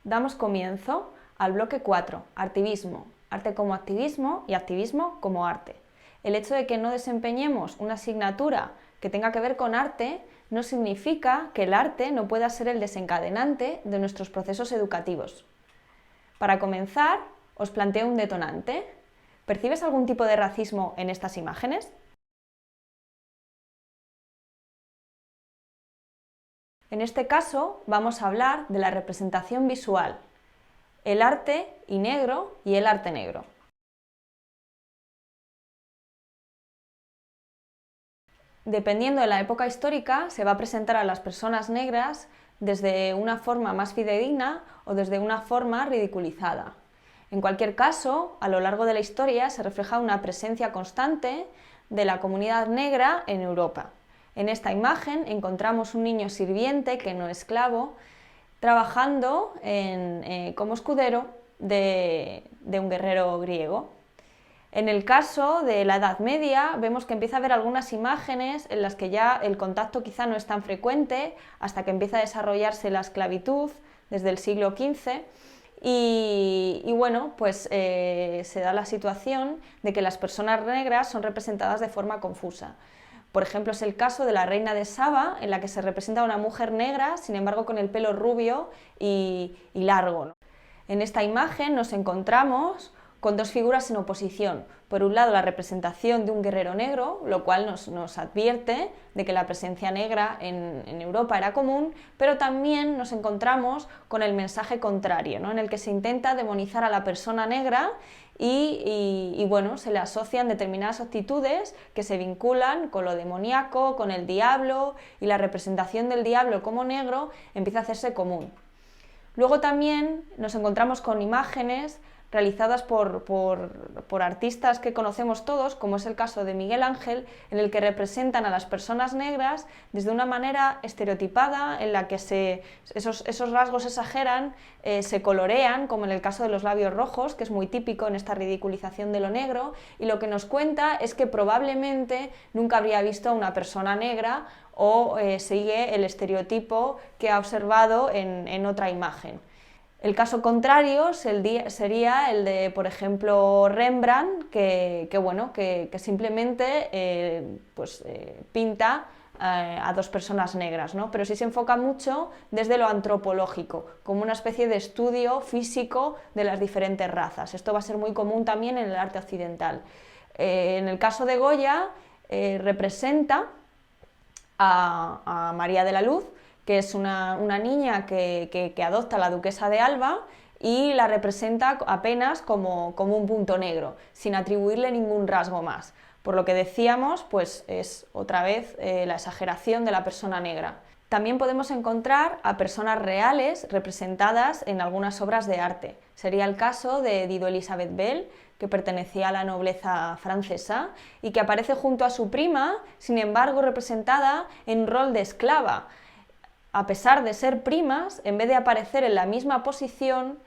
Damos comienzo al bloque 4, artivismo, arte como activismo y activismo como arte. El hecho de que no desempeñemos una asignatura que tenga que ver con arte no significa que el arte no pueda ser el desencadenante de nuestros procesos educativos. Para comenzar, os planteo un detonante. ¿Percibes algún tipo de racismo en estas imágenes? En este caso vamos a hablar de la representación visual, el arte y negro y el arte negro. Dependiendo de la época histórica, se va a presentar a las personas negras desde una forma más fidedigna o desde una forma ridiculizada. En cualquier caso, a lo largo de la historia se refleja una presencia constante de la comunidad negra en Europa. En esta imagen encontramos un niño sirviente, que no esclavo, trabajando como escudero de un guerrero griego. En el caso de la Edad Media vemos que empieza a haber algunas imágenes en las que ya el contacto quizá no es tan frecuente hasta que empieza a desarrollarse la esclavitud desde el siglo XV y bueno, pues se da la situación de que las personas negras son representadas de forma confusa. Por ejemplo, es el caso de la reina de Saba, en la que se representa a una mujer negra, sin embargo con el pelo rubio y largo, ¿no? En esta imagen nos encontramos con dos figuras en oposición. Por un lado, la representación de un guerrero negro, lo cual nos advierte de que la presencia negra en Europa era común, pero también nos encontramos con el mensaje contrario, ¿no? En el que se intenta demonizar a la persona negra y bueno, se le asocian determinadas actitudes que se vinculan con lo demoníaco, con el diablo, y la representación del diablo como negro empieza a hacerse común. Luego también nos encontramos con imágenes realizadas por artistas que conocemos todos, como es el caso de Miguel Ángel, en el que representan a las personas negras desde una manera estereotipada, en la que esos rasgos exageran, se colorean, como en el caso de los labios rojos, que es muy típico en esta ridiculización de lo negro, y lo que nos cuenta es que probablemente nunca habría visto a una persona negra o sigue el estereotipo que ha observado en otra imagen. El caso contrario sería el de, por ejemplo, Rembrandt, que simplemente pinta a dos personas negras, ¿no? Pero sí se enfoca mucho desde lo antropológico, como una especie de estudio físico de las diferentes razas. Esto va a ser muy común también en el arte occidental. En el caso de Goya, representa a María de la Luz, que es una niña que adopta a la duquesa de Alba y la representa apenas como un punto negro, sin atribuirle ningún rasgo más. Por lo que decíamos, pues es otra vez la exageración de la persona negra. También podemos encontrar a personas reales representadas en algunas obras de arte. Sería el caso de Dido Elisabeth Bell, que pertenecía a la nobleza francesa y que aparece junto a su prima, sin embargo representada en rol de esclava. A pesar de ser primas, en vez de aparecer en la misma posición,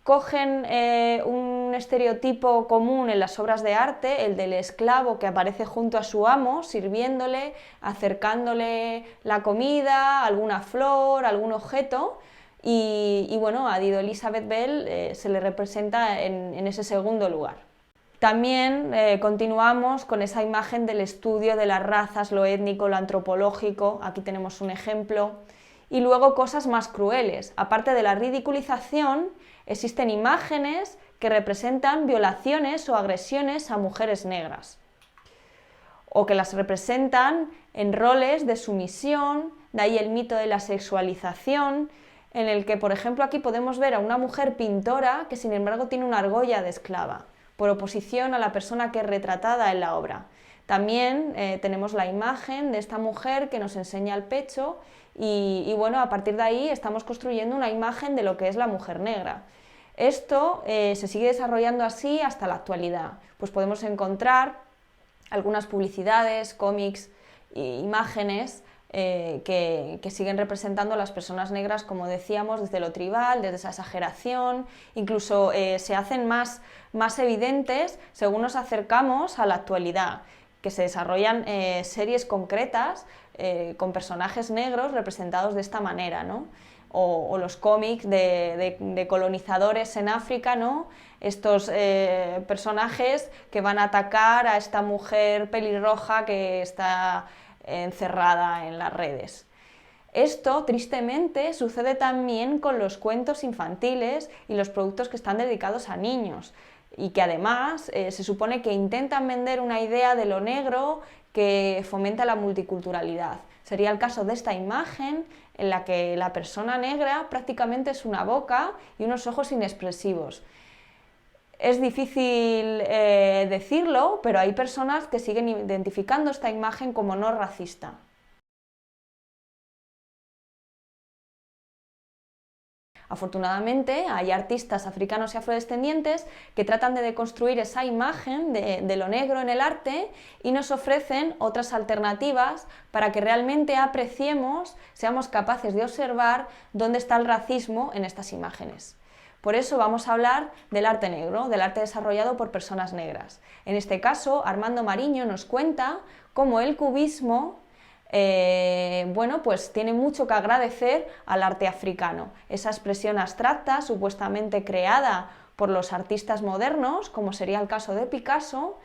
cogen un estereotipo común en las obras de arte, el del esclavo que aparece junto a su amo, sirviéndole, acercándole la comida, alguna flor, algún objeto, y bueno, a Dido Elisabeth Bell se le representa en ese segundo lugar. También continuamos con esa imagen del estudio de las razas, lo étnico, lo antropológico, aquí tenemos un ejemplo, y luego cosas más crueles. Aparte de la ridiculización, existen imágenes que representan violaciones o agresiones a mujeres negras, o que las representan en roles de sumisión, de ahí el mito de la sexualización, en el que, por ejemplo, aquí podemos ver a una mujer pintora que sin embargo tiene una argolla de esclava, por oposición a la persona que es retratada en la obra. También tenemos la imagen de esta mujer que nos enseña el pecho y bueno, a partir de ahí estamos construyendo una imagen de lo que es la mujer negra. Esto se sigue desarrollando así hasta la actualidad, pues podemos encontrar algunas publicidades, cómics, imágenes que siguen representando a las personas negras, como decíamos, desde lo tribal, desde esa exageración, incluso se hacen más evidentes según nos acercamos a la actualidad, que se desarrollan series concretas con personajes negros representados de esta manera, ¿no? o los cómics de colonizadores en África, ¿no? Estos personajes que van a atacar a esta mujer pelirroja que está encerrada en las redes. Esto, tristemente, sucede también con los cuentos infantiles y los productos que están dedicados a niños, y que además se supone que intentan vender una idea de lo negro que fomenta la multiculturalidad. Sería el caso de esta imagen en la que la persona negra prácticamente es una boca y unos ojos inexpresivos. Es difícil decirlo, pero hay personas que siguen identificando esta imagen como no racista. Afortunadamente, hay artistas africanos y afrodescendientes que tratan de deconstruir esa imagen de lo negro en el arte y nos ofrecen otras alternativas para que realmente apreciemos, seamos capaces de observar dónde está el racismo en estas imágenes. Por eso vamos a hablar del arte negro, del arte desarrollado por personas negras. En este caso, Armando Mariño nos cuenta cómo el cubismo pues tiene mucho que agradecer al arte africano. Esa expresión abstracta, supuestamente creada por los artistas modernos, como sería el caso de Picasso,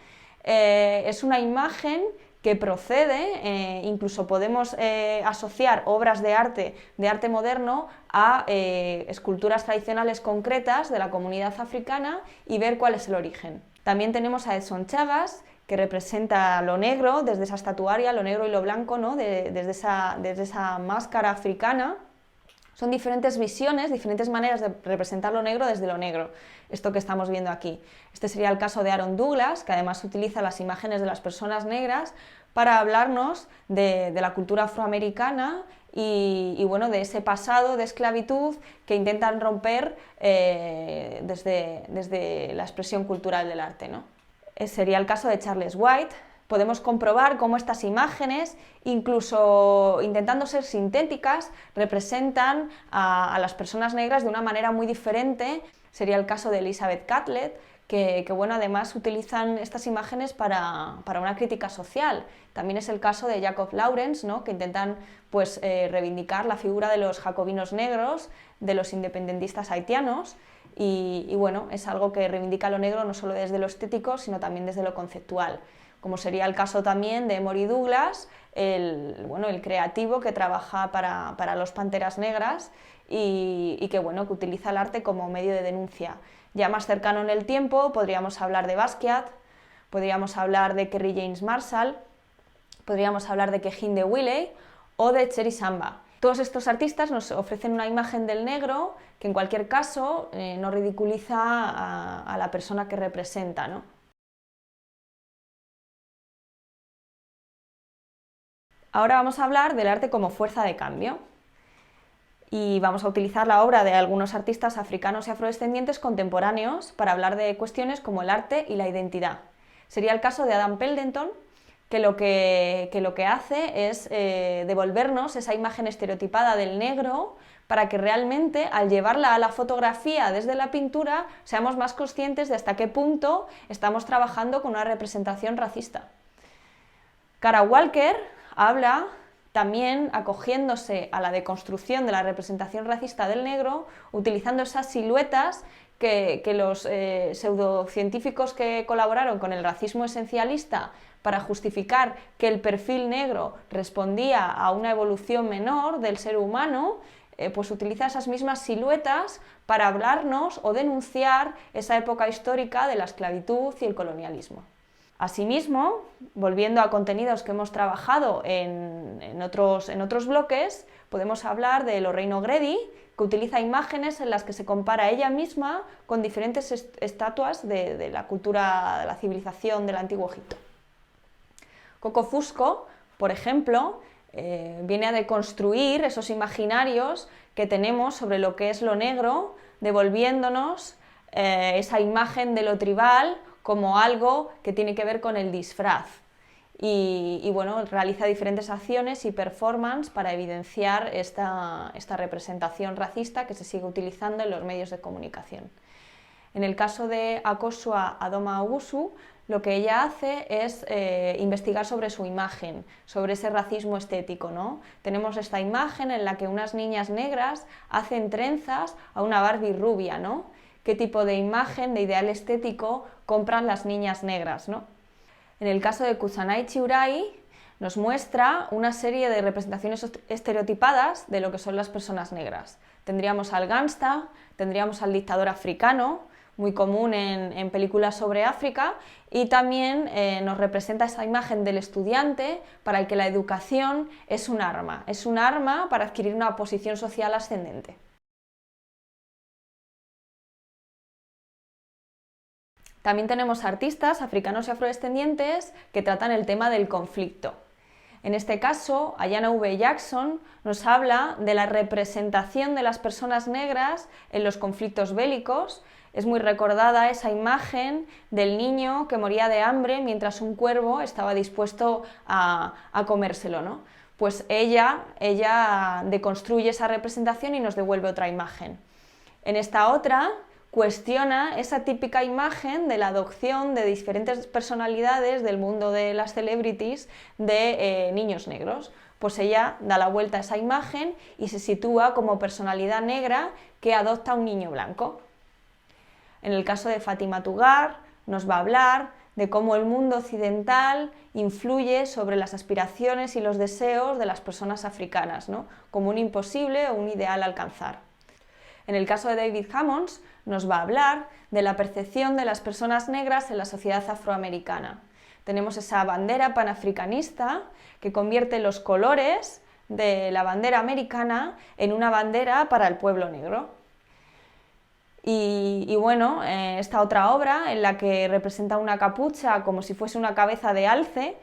es una imagen que procede, incluso podemos asociar obras de arte moderno a esculturas tradicionales concretas de la comunidad africana y ver cuál es el origen. También tenemos a Edson Chagas, que representa lo negro desde esa estatuaria, lo negro y lo blanco, ¿no? desde esa máscara africana. Son diferentes visiones, diferentes maneras de representar lo negro desde lo negro, esto que estamos viendo aquí. Este sería el caso de Aaron Douglas, que además utiliza las imágenes de las personas negras para hablarnos de la cultura afroamericana y bueno, de ese pasado de esclavitud que intentan romper desde la expresión cultural del arte, ¿no? Sería el caso de Charles White. Podemos comprobar cómo estas imágenes, incluso intentando ser sintéticas, representan a las personas negras de una manera muy diferente. Sería el caso de Elizabeth Catlett, que bueno, además utilizan estas imágenes para una crítica social. También es el caso de Jacob Lawrence, ¿no? Que intentan pues, reivindicar la figura de los jacobinos negros, de los independentistas haitianos. Y bueno, es algo que reivindica lo negro no solo desde lo estético, sino también desde lo conceptual, como sería el caso también de Emory Douglas, el creativo que trabaja para los Panteras Negras y que utiliza el arte como medio de denuncia. Ya más cercano en el tiempo podríamos hablar de Basquiat, podríamos hablar de Kerry James Marshall, podríamos hablar de Kehinde Wiley o de Cherry Samba. Todos estos artistas nos ofrecen una imagen del negro que en cualquier caso no ridiculiza a la persona que representa, ¿no? Ahora vamos a hablar del arte como fuerza de cambio y vamos a utilizar la obra de algunos artistas africanos y afrodescendientes contemporáneos para hablar de cuestiones como el arte y la identidad. Sería el caso de Adam Pendleton, que lo que hace es devolvernos esa imagen estereotipada del negro para que realmente al llevarla a la fotografía desde la pintura seamos más conscientes de hasta qué punto estamos trabajando con una representación racista. Kara Walker habla también acogiéndose a la deconstrucción de la representación racista del negro, utilizando esas siluetas que los pseudocientíficos que colaboraron con el racismo esencialista para justificar que el perfil negro respondía a una evolución menor del ser humano, pues utiliza esas mismas siluetas para hablarnos o denunciar esa época histórica de la esclavitud y el colonialismo. Asimismo, volviendo a contenidos que hemos trabajado en otros bloques, podemos hablar de Lorraine O'Grady, que utiliza imágenes en las que se compara ella misma con diferentes estatuas de la cultura, de la civilización del Antiguo Egipto. Coco Fusco, por ejemplo, viene a deconstruir esos imaginarios que tenemos sobre lo que es lo negro, devolviéndonos esa imagen de lo tribal como algo que tiene que ver con el disfraz. Y realiza diferentes acciones y performances para evidenciar esta representación racista que se sigue utilizando en los medios de comunicación. En el caso de Akosua Adoma Owusu, lo que ella hace es investigar sobre su imagen, sobre ese racismo estético, ¿no? Tenemos esta imagen en la que unas niñas negras hacen trenzas a una Barbie rubia, ¿no? ¿Qué tipo de imagen, de ideal estético compran las niñas negras, ¿no? En el caso de Kusanagi Chiurai nos muestra una serie de representaciones estereotipadas de lo que son las personas negras. Tendríamos al gángsta, tendríamos al dictador africano, muy común en películas sobre África, y también nos representa esa imagen del estudiante para el que la educación es un arma para adquirir una posición social ascendente. También tenemos artistas africanos y afrodescendientes que tratan el tema del conflicto. En este caso, Ayanna V. Jackson nos habla de la representación de las personas negras en los conflictos bélicos. Es muy recordada esa imagen del niño que moría de hambre mientras un cuervo estaba dispuesto a comérselo, ¿no? Pues ella deconstruye esa representación y nos devuelve otra imagen. En esta otra, cuestiona esa típica imagen de la adopción de diferentes personalidades del mundo de las celebrities de niños negros. Pues ella da la vuelta a esa imagen y se sitúa como personalidad negra que adopta a un niño blanco. En el caso de Fátima Tugar, nos va a hablar de cómo el mundo occidental influye sobre las aspiraciones y los deseos de las personas africanas, ¿no? Como un imposible o un ideal a alcanzar. En el caso de David Hammonds, nos va a hablar de la percepción de las personas negras en la sociedad afroamericana. Tenemos esa bandera panafricanista que convierte los colores de la bandera americana en una bandera para el pueblo negro. Y bueno, esta otra obra en la que representa una capucha como si fuese una cabeza de alce,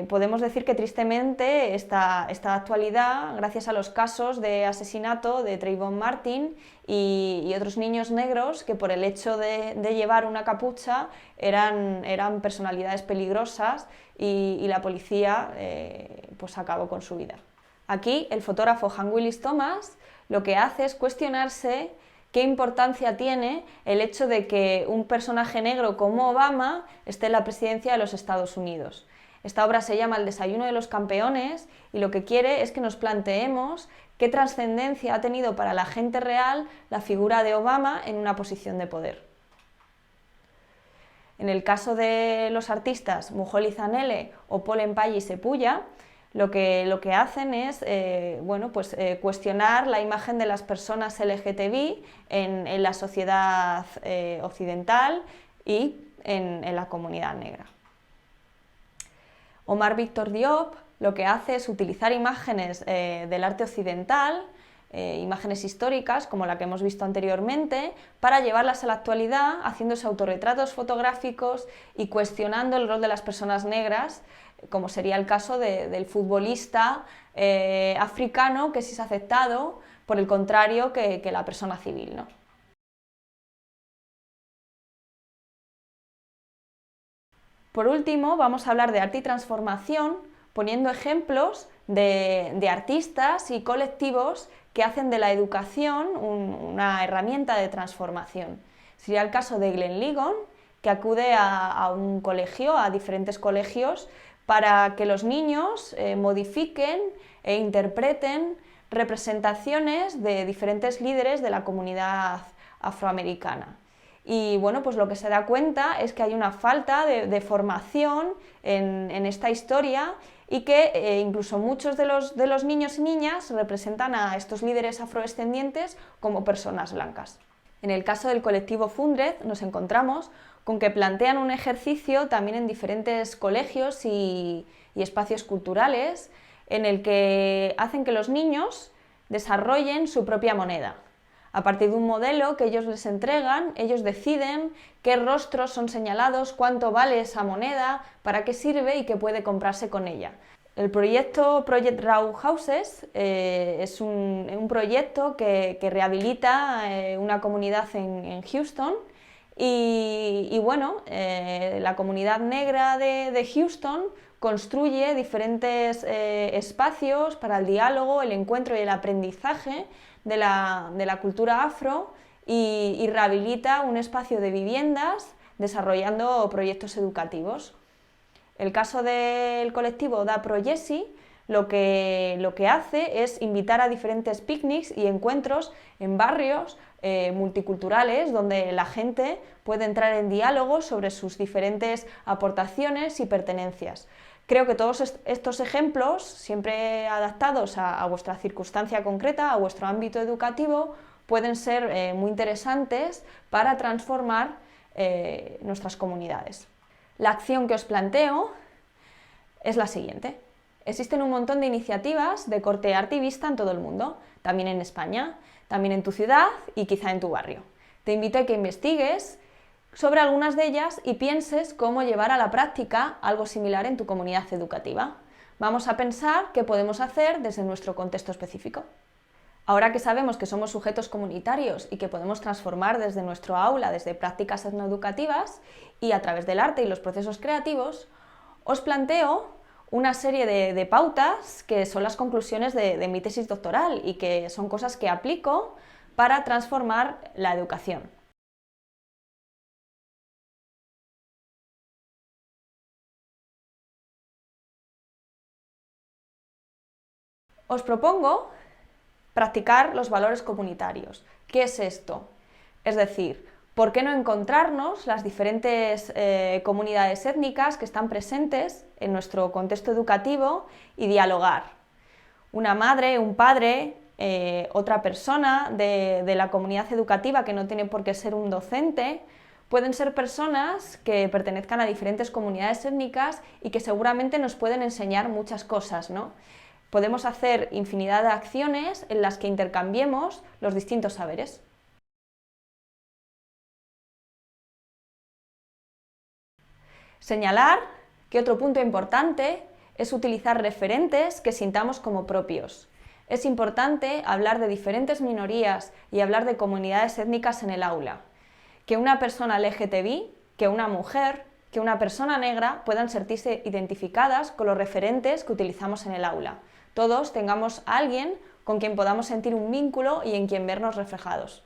podemos decir que tristemente esta actualidad, gracias a los casos de asesinato de Trayvon Martin y otros niños negros que por el hecho de llevar una capucha eran personalidades peligrosas y la policía pues acabó con su vida. Aquí el fotógrafo Hank Willis Thomas lo que hace es cuestionarse qué importancia tiene el hecho de que un personaje negro como Obama esté en la presidencia de los Estados Unidos. Esta obra se llama El desayuno de los campeones y lo que quiere es que nos planteemos qué trascendencia ha tenido para la gente real la figura de Obama en una posición de poder. En el caso de los artistas Muholi Zanele o Paul Mpayi Sepuya, lo que hacen es cuestionar la imagen de las personas LGTBI en la sociedad occidental y en la comunidad negra. Omar Victor Diop lo que hace es utilizar imágenes del arte occidental, imágenes históricas como la que hemos visto anteriormente, para llevarlas a la actualidad, haciéndose autorretratos fotográficos y cuestionando el rol de las personas negras, como sería el caso del futbolista africano que sí es aceptado, por el contrario que la persona civil, ¿no? Por último, vamos a hablar de arte y transformación, poniendo ejemplos de artistas y colectivos que hacen de la educación una herramienta de transformación. Sería el caso de Glenn Ligon, que acude a un colegio, a diferentes colegios, para que los niños modifiquen e interpreten representaciones de diferentes líderes de la comunidad afroamericana. Y bueno, pues lo que se da cuenta es que hay una falta de formación en esta historia y que incluso muchos de los niños y niñas representan a estos líderes afrodescendientes como personas blancas. En el caso del colectivo Fundred nos encontramos con que plantean un ejercicio también en diferentes colegios y espacios culturales en el que hacen que los niños desarrollen su propia moneda. A partir de un modelo que ellos les entregan, ellos deciden qué rostros son señalados, cuánto vale esa moneda, para qué sirve y qué puede comprarse con ella. El proyecto Project Raw Houses es un proyecto que rehabilita una comunidad en Houston y bueno, la comunidad negra de Houston construye diferentes espacios para el diálogo, el encuentro y el aprendizaje de la cultura afro y rehabilita un espacio de viviendas desarrollando proyectos educativos. El caso del colectivo Da Proyesi lo que hace es invitar a diferentes picnics y encuentros en barrios multiculturales donde la gente puede entrar en diálogo sobre sus diferentes aportaciones y pertenencias. Creo que todos estos ejemplos, siempre adaptados a vuestra circunstancia concreta, a vuestro ámbito educativo, pueden ser muy interesantes para transformar nuestras comunidades. La acción que os planteo es la siguiente. Existen un montón de iniciativas de corte artivista en todo el mundo, también en España, también en tu ciudad y quizá en tu barrio. Te invito a que investigues sobre algunas de ellas y pienses cómo llevar a la práctica algo similar en tu comunidad educativa. Vamos a pensar qué podemos hacer desde nuestro contexto específico. Ahora que sabemos que somos sujetos comunitarios y que podemos transformar desde nuestro aula, desde prácticas etnoeducativas y a través del arte y los procesos creativos, os planteo una serie de pautas que son las conclusiones de mi tesis doctoral y que son cosas que aplico para transformar la educación. Os propongo practicar los valores comunitarios. ¿Qué es esto? Es decir, ¿por qué no encontrarnos las diferentes comunidades étnicas que están presentes en nuestro contexto educativo y dialogar? Una madre, un padre, otra persona de la comunidad educativa que no tiene por qué ser un docente, pueden ser personas que pertenezcan a diferentes comunidades étnicas y que seguramente nos pueden enseñar muchas cosas, ¿no? Podemos hacer infinidad de acciones en las que intercambiemos los distintos saberes. Señalar que otro punto importante es utilizar referentes que sintamos como propios. Es importante hablar de diferentes minorías y hablar de comunidades étnicas en el aula. Que una persona LGTBI, que una mujer, que una persona negra puedan sentirse identificadas con los referentes que utilizamos en el aula. Todos tengamos a alguien con quien podamos sentir un vínculo y en quien vernos reflejados.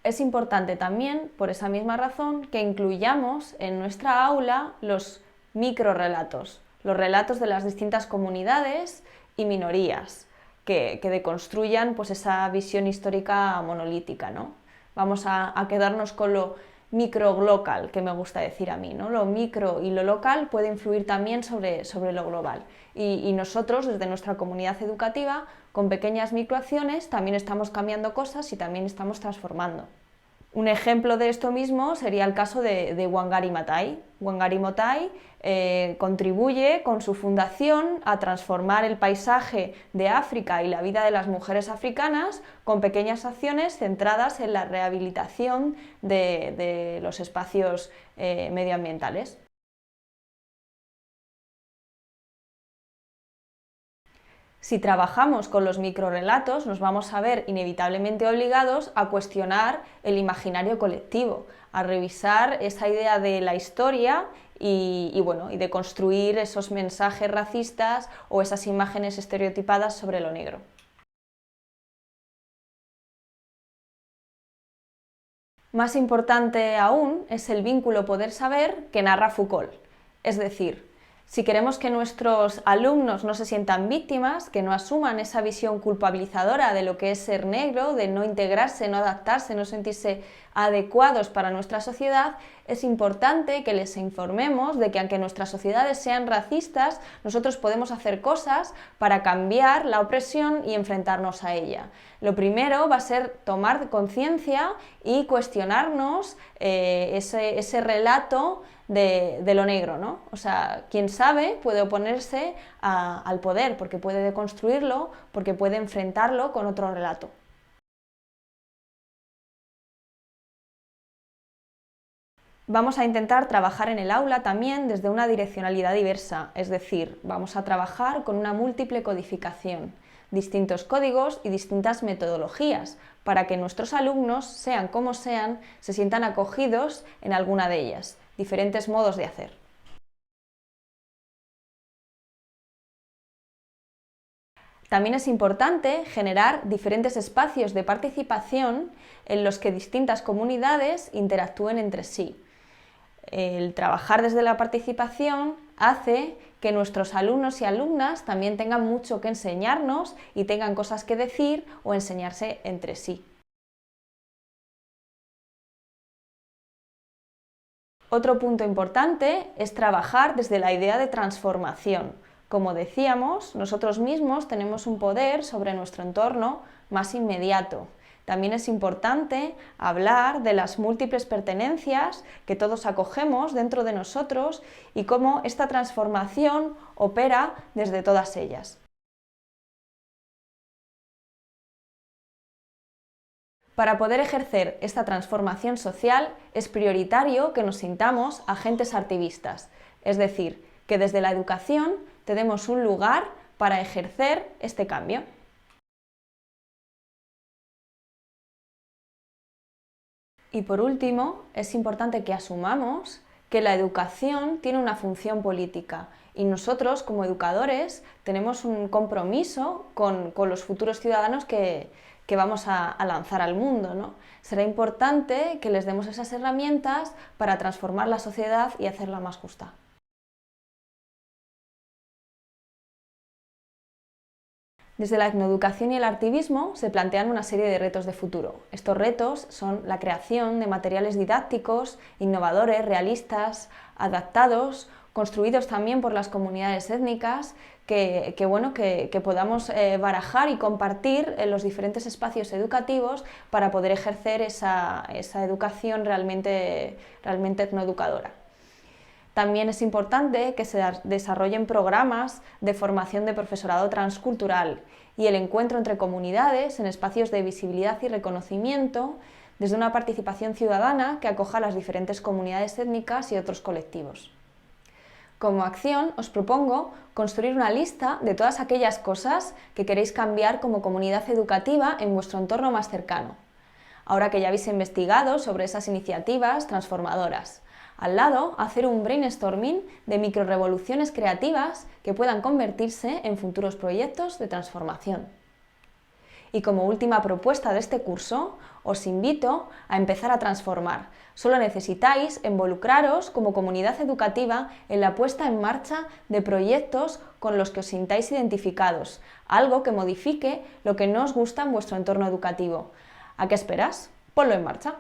Es importante también, por esa misma razón, que incluyamos en nuestra aula los microrrelatos, los relatos de las distintas comunidades y minorías, que deconstruyan pues, esa visión histórica monolítica, ¿no? Vamos a quedarnos con lo micro-local, que me gusta decir a mí, ¿no? Lo micro y lo local puede influir también sobre lo global. Y nosotros, desde nuestra comunidad educativa, con pequeñas microacciones, también estamos cambiando cosas y también estamos transformando. Un ejemplo de esto mismo sería el caso de Wangari Maathai. Wangari Maathai contribuye con su fundación a transformar el paisaje de África y la vida de las mujeres africanas con pequeñas acciones centradas en la rehabilitación de los espacios medioambientales. Si trabajamos con los microrrelatos, nos vamos a ver inevitablemente obligados a cuestionar el imaginario colectivo, a revisar esa idea de la historia y de construir esos mensajes racistas o esas imágenes estereotipadas sobre lo negro. Más importante aún es el vínculo poder-saber que narra Foucault, es decir, si queremos que nuestros alumnos no se sientan víctimas, que no asuman esa visión culpabilizadora de lo que es ser negro, de no integrarse, no adaptarse, no sentirse adecuados para nuestra sociedad, es importante que les informemos de que aunque nuestras sociedades sean racistas, nosotros podemos hacer cosas para cambiar la opresión y enfrentarnos a ella. Lo primero va a ser tomar conciencia y cuestionarnos ese relato de lo negro, ¿no? O sea, quien sabe puede oponerse al poder, porque puede deconstruirlo, porque puede enfrentarlo con otro relato. Vamos a intentar trabajar en el aula también desde una direccionalidad diversa, es decir, vamos a trabajar con una múltiple codificación, distintos códigos y distintas metodologías, para que nuestros alumnos, sean como sean, se sientan acogidos en alguna de ellas, diferentes modos de hacer. También es importante generar diferentes espacios de participación en los que distintas comunidades interactúen entre sí. El trabajar desde la participación hace que nuestros alumnos y alumnas también tengan mucho que enseñarnos y tengan cosas que decir o enseñarse entre sí. Otro punto importante es trabajar desde la idea de transformación. Como decíamos, nosotros mismos tenemos un poder sobre nuestro entorno más inmediato. También es importante hablar de las múltiples pertenencias que todos acogemos dentro de nosotros y cómo esta transformación opera desde todas ellas. Para poder ejercer esta transformación social es prioritario que nos sintamos agentes activistas, es decir, que desde la educación tenemos un lugar para ejercer este cambio. Y por último, es importante que asumamos que la educación tiene una función política y nosotros, como educadores, tenemos un compromiso con los futuros ciudadanos que vamos a lanzar al mundo, ¿no? Será importante que les demos esas herramientas para transformar la sociedad y hacerla más justa. Desde la etnoeducación y el activismo se plantean una serie de retos de futuro. Estos retos son la creación de materiales didácticos, innovadores, realistas, adaptados, construidos también por las comunidades étnicas, que podamos barajar y compartir en los diferentes espacios educativos para poder ejercer esa educación realmente etnoeducadora. También es importante que se desarrollen programas de formación de profesorado transcultural y el encuentro entre comunidades en espacios de visibilidad y reconocimiento desde una participación ciudadana que acoja a las diferentes comunidades étnicas y otros colectivos. Como acción, os propongo construir una lista de todas aquellas cosas que queréis cambiar como comunidad educativa en vuestro entorno más cercano, ahora que ya habéis investigado sobre esas iniciativas transformadoras. Al lado, hacer un brainstorming de microrevoluciones creativas que puedan convertirse en futuros proyectos de transformación. Y como última propuesta de este curso, os invito a empezar a transformar. Solo necesitáis involucraros como comunidad educativa en la puesta en marcha de proyectos con los que os sintáis identificados, algo que modifique lo que no os gusta en vuestro entorno educativo. ¿A qué esperas? Ponlo en marcha.